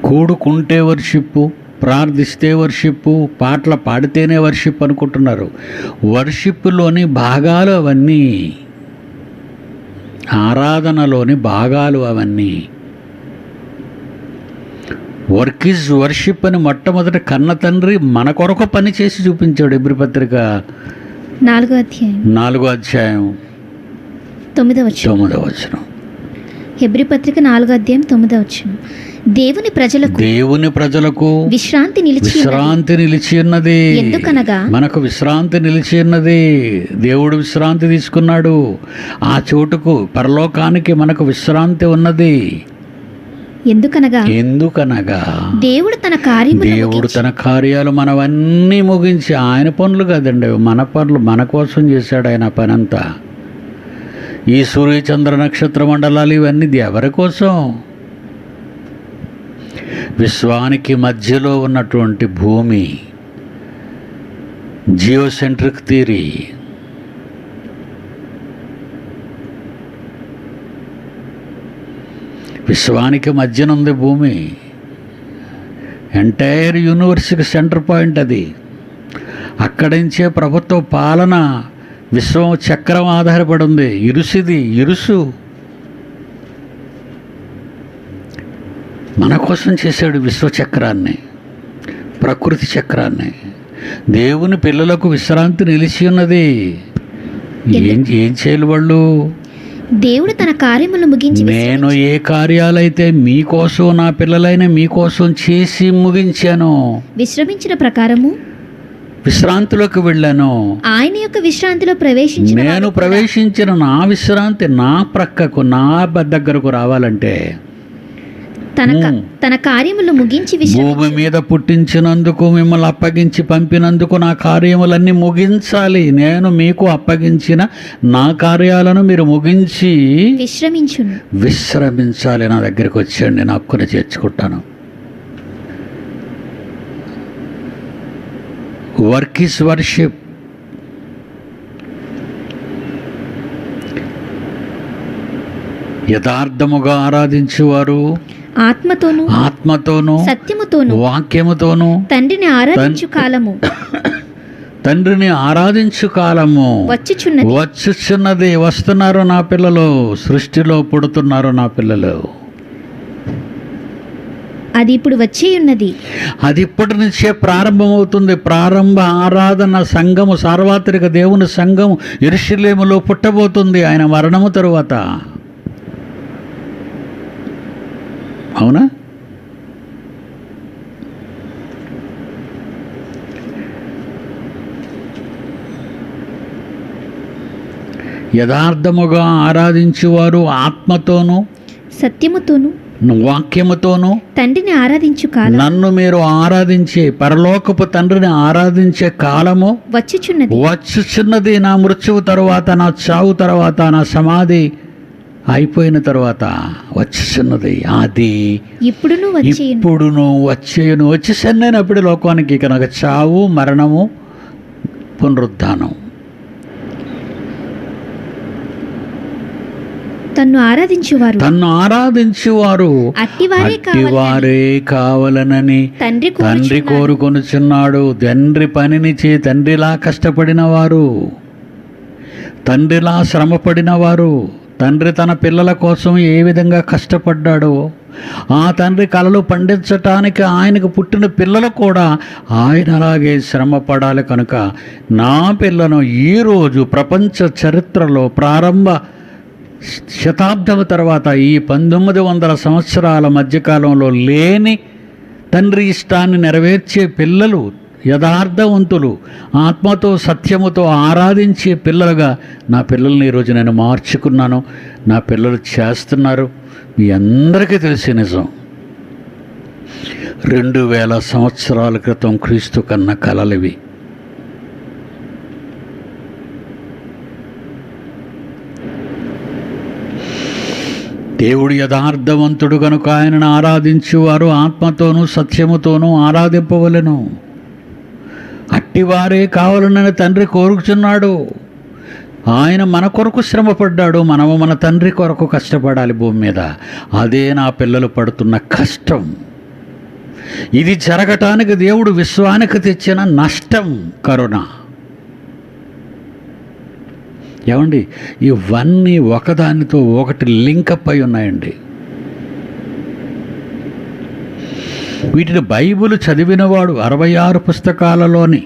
కూడుకుంటే వర్షిప్, ప్రార్థిస్తే వర్షిప్, పాటలు పాడితేనే వర్షిప్ అనుకుంటున్నారు. వర్షిప్లోని భాగాలు అవన్నీ, ఆరాధనలోని భాగాలు అవన్నీ. వర్క్ ఈజ్ వర్షిప్ అని మొట్టమొదటి కన్న తండ్రి మన కొరకు పని చేసి చూపించాడు. హెబ్రీ పత్రిక
4వ అధ్యాయం 9వ వచనం. హెబ్రీ పత్రిక 4వ అధ్యాయం 9వ వచనం. దేవుని ప్రజలకు విశ్రాంతి నిలిచి ఉన్నది. ఎందుకనగా
మనకు విశ్రాంతి నిలిచి ఉన్నది. దేవుడు విశ్రాంతి తీసుకున్నాడు. ఆ చోటుకు, పరలోకానికి మనకు విశ్రాంతి ఉన్నది.
ఎందుకనగా
దేవుడు తన కార్యాలు మనవన్నీ ముగించి, ఆయన పనులు కదండి మన పనులు, మన కోసం చేశాడు ఆయన పనంతా. ఈ సూర్య చంద్ర నక్షత్ర మండలాలు ఇవన్నీ ఎవరి కోసం? విశ్వానికి మధ్యలో ఉన్నటువంటి భూమి, జియోసెంట్రిక్ థియరీ. విశ్వానికి మధ్యన ఉంది భూమి. ఎంటైర్ యూనివర్స్కి సెంటర్ పాయింట్ అది. అక్కడి నుంచే ప్రభుత్వ పాలన, విశ్వం చక్రం ఆధారపడి ఉంది. ఇరుసు మన కోసం చేశాడు విశ్వచక్రాన్ని, ప్రకృతి చక్రాన్ని. దేవుని పిల్లలకు విశ్రాంతి నిలిచి ఉన్నది. ఏం చేయాలి వాళ్ళు?
దేవుడు తన కార్యములను ముగించి,
నేను ఏ కార్యాలైతే మీకోసం, నా పిల్లలైన మీకోసం చేసి ముగించాను,
విశ్రమించిన ప్రకారము
విశ్రాంతిలోకి వెళ్ళాను.
ఆయన యొక్క విశ్రాంతిలో
నేను ప్రవేశించిన నా విశ్రాంతి నా ప్రక్కకు, నా దగ్గరకు రావాలంటే
తన కార్యములు ముగించి,
భూమి మీద పుట్టించినందుకు, మిమ్మల్ని అప్పగించి పంపినందుకు నా కార్యములన్నీ ముగించాలి. నేను మీకు అప్పగించిన నా కార్యాలను మీరు ముగించి విశ్రమించాలి. నా దగ్గరికి వచ్చేయండి, నా హక్కుని చేర్చుకుంటాను. Work is worship. యథార్థముగా ఆరాధించువారు ఆత్మతోను
సత్యముతోను
వాక్యముతోను
తండ్రిని
ఆరాధించు కాలము వచ్చుచున్నది. వస్తున్నారు నా పిల్లలు, సృష్టిలో పుడుతున్నారు నా పిల్లలు.
అది ఇప్పుడు వచ్చే ఉన్నది.
అది ఇప్పటి నుంచే ప్రారంభమవుతుంది. ప్రారంభ ఆరాధన సంఘము, సార్వత్రిక దేవుని సంఘము యెరూషలేములో పుట్టబోతుంది ఆయన మరణము తరువాత. అవునా? యథార్థముగా ఆరాధించువారు ఆత్మతోను
సత్యముతోను
వాక్యముతోను
తండ్రిని ఆరాధించు కాలం,
నన్ను మీరు ఆరాధించే పరలోకపు తండ్రిని ఆరాధించే కాలము వచ్చుచున్నది. నా మృత్యువు తరువాత, నా చావు తరువాత, నా సమాధి అయిపోయిన తర్వాత వచ్చుచున్నది. అది ఇప్పుడును వచ్చేయును. వచ్చేసాను నేను అప్పుడు లోకానికి. కనుక చావు, మరణము, పునరుద్ధానం.
తన్ను ఆరాధించువారు
అట్టివారే కావాలనని తండ్రి కోరుకొనుచున్నాడు. తండ్రి పనిని తండ్రిలా కష్టపడిన వారు, తండ్రిలా శ్రమపడిన వారు, తండ్రి తన పిల్లల కోసం ఏ విధంగా కష్టపడ్డాడో, ఆ తండ్రి కలలు పండించటానికి ఆయనకు పుట్టిన పిల్లలు కూడా ఆయన అలాగే శ్రమ పడాలి. కనుక నా పిల్లను ఈరోజు ప్రపంచ చరిత్రలో ప్రారంభ శతాబ్దం తర్వాత, ఈ 1900 సంవత్సరాల మధ్యకాలంలో లేని తండ్రి ఇష్టాన్ని నెరవేర్చే పిల్లలు, యథార్థవంతులు, ఆత్మతో సత్యముతో ఆరాధించే పిల్లలుగా నా పిల్లల్ని ఈరోజు నేను మార్చుకున్నాను. నా పిల్లలు చేస్తున్నారు. మీ అందరికీ తెలిసే నిజం, 2000 సంవత్సరాల క్రితం క్రీస్తు కన్న కలలివి. దేవుడు యథార్థవంతుడు కనుక ఆయనను ఆరాధించువారు ఆత్మతోనూ సత్యముతోనూ ఆరాధింపవలెను. అట్టివారే కావాలనని తండ్రి కోరుచున్నాడు. ఆయన మన కొరకు శ్రమపడ్డాడు, మనము మన తండ్రి కొరకు కష్టపడాలి భూమి మీద. అదే నా పిల్లలు పడుతున్న కష్టం. ఇది జరగటానికి దేవుడు విశ్వానికి తెచ్చిన నష్టం కరోనా. ఏమండి, ఇవన్నీ ఒకదానితో ఒకటి లింకప్ అయి ఉన్నాయండి. వీటిని బైబిల్ చదివినవాడు 66 పుస్తకాలలోని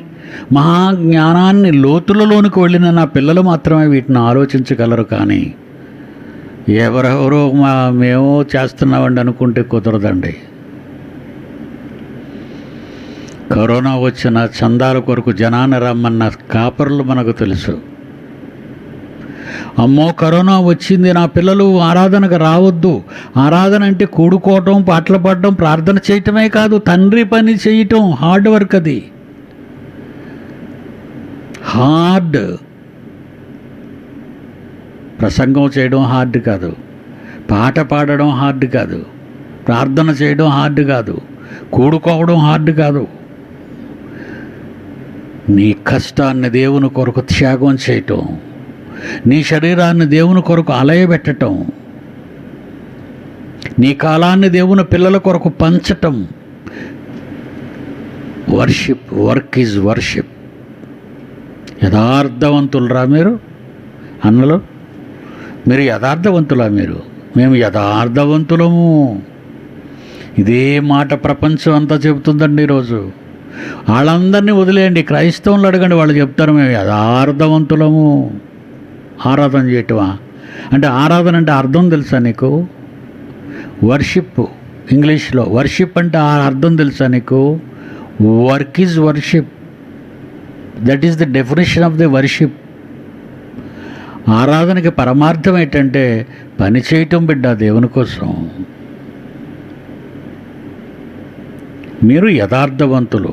మహాజ్ఞానాన్ని లోతులలోనికి వెళ్ళిన నా పిల్లలు మాత్రమే వీటిని ఆలోచించగలరు. కానీ ఎవరెవరో మేము చేస్తున్నామండి అనుకుంటే కుదరదండి. కరోనా వచ్చిన చందాల కొరకు జనాన్ని రమ్మన్న కాపరులు మనకు తెలుసు. అమ్మో కరోనా వచ్చింది, నా పిల్లలు ఆరాధనకు రావద్దు. ఆరాధన అంటే కూడుకోవటం, పాటలు పాడటం, ప్రార్థన చేయటమే కాదు, తండ్రి పని చేయటం. హార్డ్ వర్క్, అది హార్డ్. ప్రసంగం చేయడం హార్డ్ కాదు, పాట పాడడం హార్డ్ కాదు, ప్రార్థన చేయడం హార్డ్ కాదు, కూడుకోవడం హార్డ్ కాదు. నీ కష్టాన్ని దేవుని కొరకు త్యాగం చేయటం, నీ శరీరాన్ని దేవుని కొరకు అలయబెట్టడం, నీ కాలాన్ని దేవుని పిల్లల కొరకు పంచటం వర్షిప్. Work is worship. యథార్థవంతులరా మీరు అన్నలు? మీరు యథార్థవంతులా? మేము యథార్థవంతులము. ఇదే మాట ప్రపంచం అంతా చెబుతుందండి ఈరోజు. వాళ్ళందరినీ వదిలేయండి, క్రైస్తవులు అడగండి, వాళ్ళు చెప్తారు మేము యథార్థవంతులము. ఆరాధన చేయటమా? అంటే ఆరాధన అంటే అర్థం తెలుసా నీకు? వర్షిప్, ఇంగ్లీష్లో వర్షిప్ అంటే ఆ అర్థం తెలుసా నీకు? Work is worship. That is the definition of the worship. ఆరాధనకి పరమార్థం ఏంటంటే పని చేయటం బిడ్డ దేవుని కోసం. మీరు యథార్థవంతులు.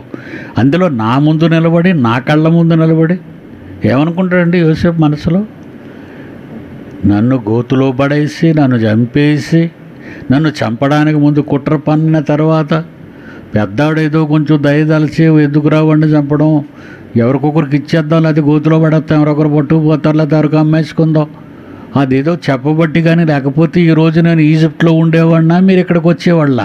అందులో నా ముందు నిలబడి, నా కళ్ళ ముందు నిలబడి ఏమనుకుంటాడండి యోసేపు మనసులో? నన్ను గోతులో పడేసి, నన్ను చంపేసి, నన్ను చంపడానికి ముందు కుట్ర పన్నిన తర్వాత పెద్దాడేదో కొంచెం దయదలిచి ఎందుకు రావండి చంపడం, ఎవరికొకరికి ఇచ్చేద్దాం, లేకపోతే గోతులో పడేస్తాం, ఎవరొకరు పట్టుకుపోతారు, లేకపోతే ఎవరికి అమ్మేసుకుందాం, అదేదో చెప్పబట్టి. కానీ లేకపోతే ఈరోజు నేను ఈజిప్ట్లో ఉండేవాడినా, మీరు ఇక్కడికి వచ్చేవాళ్ళ?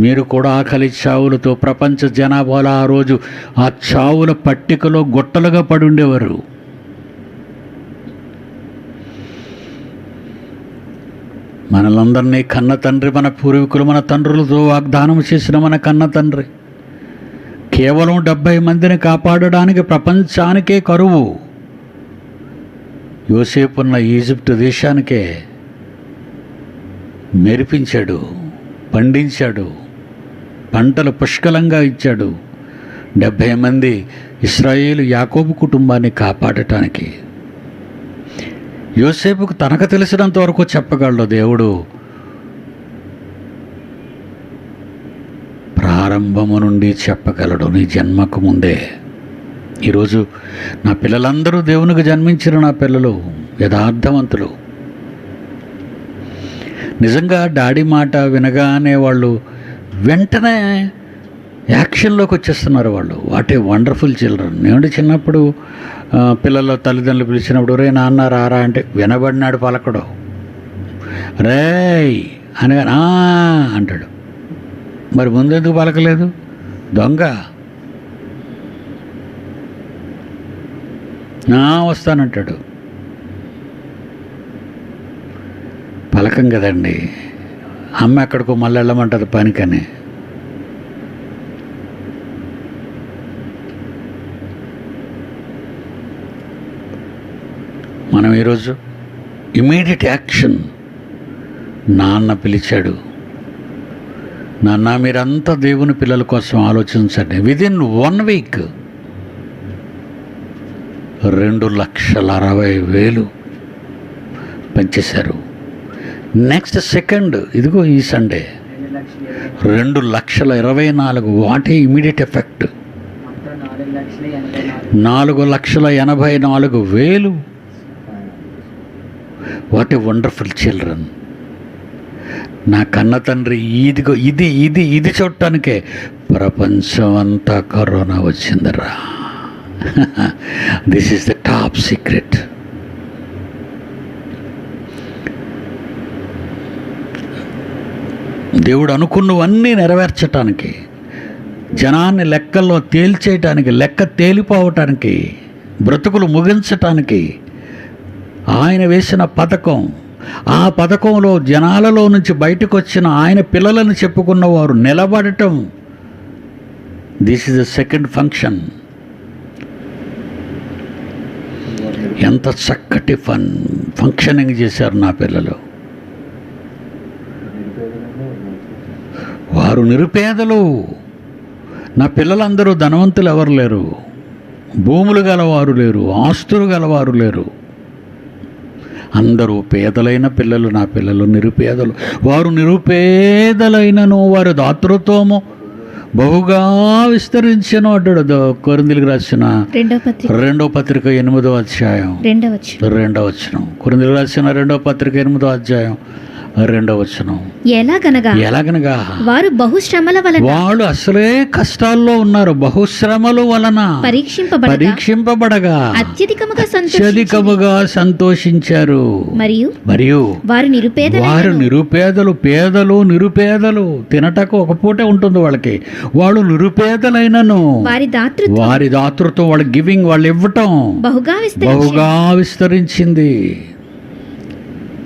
మీరు కూడా ఆకలి చావులతో ప్రపంచ జనాభాలో ఆ రోజు ఆ చావుల పట్టికలో గొట్టలుగా పడి ఉండేవారు. మనలందరినీ కన్న తండ్రి, మన పూర్వీకులు, మన తండ్రులతో వాగ్దానం చేసిన మన కన్న తండ్రి కేవలం 70 మందిని కాపాడడానికి ప్రపంచానికే కరువు. యోసేపున్న ఈజిప్ట్ దేశానికే మెరిపించాడు, పండించాడు, పంటలు పుష్కలంగా ఇచ్చాడు. 70 మంది ఇశ్రాయేలు యాకోబు కుటుంబాన్ని కాపాడటానికి. యోసేపుకు తనకు తెలిసినంత వరకు చెప్పగలడు దేవుడు. ప్రారంభము నుండి చెప్పగలడు నీ జన్మకు ముందే. ఈరోజు నా పిల్లలందరూ దేవునికి జన్మించిన నా పిల్లలు యథార్థవంతులు. నిజంగా డాడీ మాట వినగానే వాళ్ళు వెంటనే యాక్షన్లోకి వచ్చేస్తున్నారు. వాళ్ళు వాట్ ఏ వండర్ఫుల్ చిల్డ్రన్. నేను చిన్నప్పుడు పిల్లల తల్లిదండ్రులు పిలిచినప్పుడు రే నాన్న రారా అంటే వినబడినాడు పలకడు. రేయ్ అని అంటాడు. మరి ముందెందుకు పలకలేదు? దొంగ. వస్తానంటాడు. పలకం కదండి. అమ్మ ఎక్కడికో మళ్ళీ వెళ్ళమంటుంది పనికని. మనం ఈరోజు ఇమీడియట్ యాక్షన్. నాన్న పిలిచాడు, నాన్న మీరంతా దేవుని పిల్లల కోసం ఆలోచించండి. విదిన్ 1 వీక్ 2,60,000 పెంచేశారు. నెక్స్ట్ సెకండ్ ఇదిగో ఈ Sunday 2,24,000. What a immediate effect. 4,84,000. What a wonderful children. నా కన్న తండ్రి ఇదిగో ఇది చూడటానికే ప్రపంచం అంతా కరోనా వచ్చిందరా. This is the top secret. దేవుడు అనుకున్నవన్నీ నెరవేర్చటానికి, జనాన్ని లెక్కల్లో తేల్చేయటానికి, లెక్క తేలిపోవటానికి, బ్రతుకులు ముగించటానికి ఆయన వేసిన పథకం. ఆ పథకంలో జనాలలో నుంచి బయటకు వచ్చిన ఆయన పిల్లలను చెప్పుకున్నవారు నిలబడటం. This is the second function. ఎంత చక్కటి ఫంక్షనింగ్ చేశారు నా పిల్లలు. వారు నిరుపేదలు. నా పిల్లలందరూ ధనవంతులు ఎవరు లేరు, భూములు గలవారు లేరు, ఆస్తులు గలవారు లేరు. అందరూ పేదలైన పిల్లలు. నా పిల్లలు నిరుపేదలు. వారు నిరుపేదలైనను వారు దాతృత్వము బహుగా విస్తరించను అంటాడు కొరింథీయులకు రాసిన
2వ పత్రిక
2వ పత్రిక 8వ అధ్యాయం
2వ వచనం.
2వ వచనం. కొరింథీయులకు రాసిన 2వ పత్రిక 8వ అధ్యాయం 2వ వచనం. ఎలాగనగా
వారు బహుశ్రమల వలన
వాళ్ళు అసలే కష్టాల్లో ఉన్నారు, బహుశ్రమల వలన పరీక్షింపబడగా అత్యధికముగా సంతోషించారు. మరియు వారు నిరుపేదలు పేదలు తినటకు ఒక పూటే ఉంటుంది వాళ్ళకి. వాళ్ళు నిరుపేదలైనను వారి దాతృత్వం, వాళ్ళ గివింగ్, వాళ్ళు ఇవ్వటం బహుగా విస్తరించింది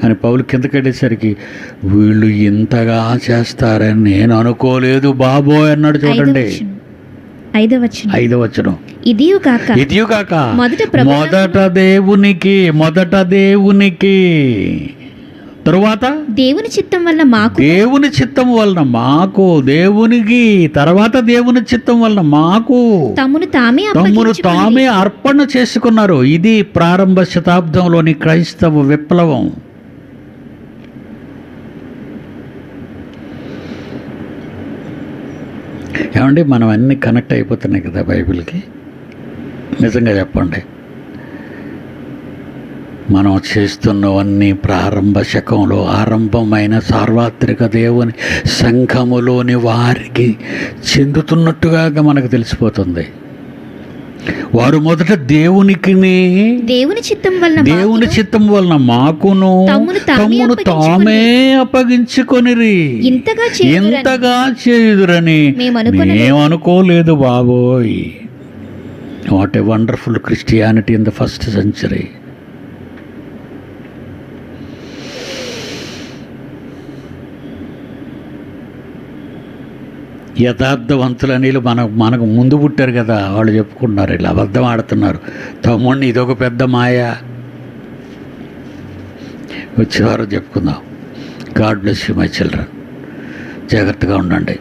అని పౌలు కిందకెళ్ళేసరికి వీళ్ళు ఇంతగా చేస్తారని నేను అనుకోలేదు బాబోయ్ అన్నాడు. చూడండి 5వ వచనం. ఇదియు కాక మొదట దేవునికి తరువాత దేవుని చిత్తం వలన మాకు దేవునికి తర్వాత దేవుని చిత్తం వలన మాకు తమ్మును తామే అర్పణ చేసుకున్నారు. ఇది ప్రారంభ శతాబ్దంలోని క్రైస్తవ విప్లవం. ఏమండి, మనం అన్నీ కనెక్ట్ అయిపోతున్నాయి కదా బైబిల్కి. నిజంగా చెప్పండి, మనం చేస్తున్నవన్నీ ప్రారంభ శకంలో ఆరంభమైన సార్వత్రిక దేవుని సంఘములోని వారికి చెందుతున్నట్టుగా మనకు తెలిసిపోతుంది. వారు మొదట దేవుని చిత్తం వలన మాకును తమ్మును తామే అప్పగించుకొనిరి. ఇంతగా చేయుదురని మేము అనుకోలేదు బాబోయ్. What a wonderful Christianity in the first century. యథార్థవంతులని మనకు ముందు పుట్టారు కదా, వాళ్ళు చెప్పుకుంటున్నారు ఇలా అబద్ధం ఆడుతున్నారు. తమ్ముడిని ఇదొక పెద్ద మాయ. వచ్చేవారు చెప్పుకుందాం. God bless you my children. జాగ్రత్తగా ఉండండి.